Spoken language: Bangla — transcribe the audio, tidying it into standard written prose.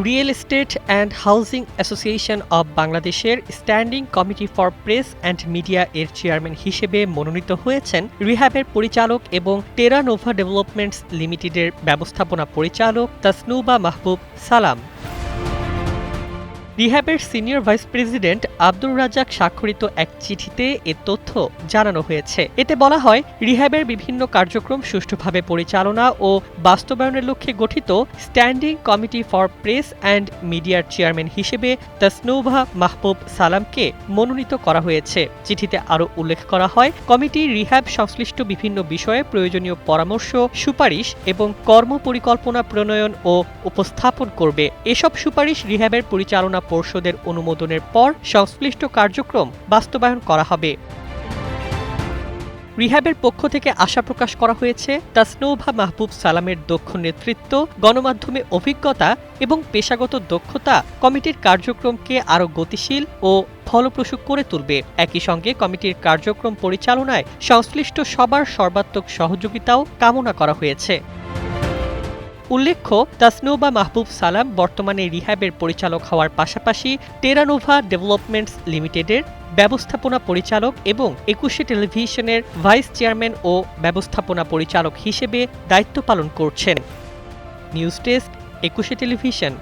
Real estate and housing association of বাংলাদেশের standing committee for press and media এর চেয়ারম্যান হিসেবে মনোনীত হয়েছেন রিহ্যাবের পরিচালক এবং টেরা নোভা ডেভেলপমেন্টস লিমিটেডের ব্যবস্থাপনা পরিচালক তাসনুবা মাহবুব সালাম। রিহ্যাবের senior vice president Abdur Razzak স্বাক্ষরিত এক চিঠিতে এ তথ্য জানানো হয়েছে। এতে বলা হয়, রিহ্যাবের বিভিন্ন কার্যক্রম সুষ্ঠুভাবে পরিচালনা ও বাস্তবায়নের লক্ষ্যে গঠিত standing committee for press and মিডিয়ার চেয়ারম্যান হিসেবে তাসনুভা মাহবুব সালামকে মনোনীত করা হয়েছে। চিঠিতে আরও উল্লেখ করা হয়, কমিটি রিহ্যাব সংশ্লিষ্ট বিভিন্ন বিষয়ে প্রয়োজনীয় পরামর্শ, সুপারিশ এবং কর্মপরিকল্পনা প্রণয়ন ও উপস্থাপন করবে। এসব সুপারিশ রিহ্যাবের পরিচালনা পর্ষদের অনুমোদনের পর সংশ্লিষ্ট কার্যক্রম বাস্তবায়ন করা হবে। রিহ্যাবের পক্ষ থেকে আশা প্রকাশ করা হয়েছে, তাসনুভা মাহবুব সালামের দক্ষ নেতৃত্ব, গণমাধ্যমে অভিজ্ঞতা এবং পেশাগত দক্ষতা কমিটির কার্যক্রমকে আরও গতিশীল ও ফলপ্রসূ করে তুলবে। একই সঙ্গে কমিটির কার্যক্রম পরিচালনায় সংশ্লিষ্ট সবার সর্বাত্মক সহযোগিতাও কামনা করা হয়েছে। উল্লেখ্য, তাসনুবা মাহবুব সালাম বর্তমানে রিহ্যাবের পরিচালক হওয়ার পাশাপাশি টেরা নোভা ডেভেলপমেন্টস লিমিটেডের ব্যবস্থাপনা পরিচালক এবং ২১ টেলিভিশনের ভাইস চেয়ারম্যান ও ব্যবস্থাপনা পরিচালক হিসেবে দায়িত্ব পালন করছেন। News desk, ২১ television.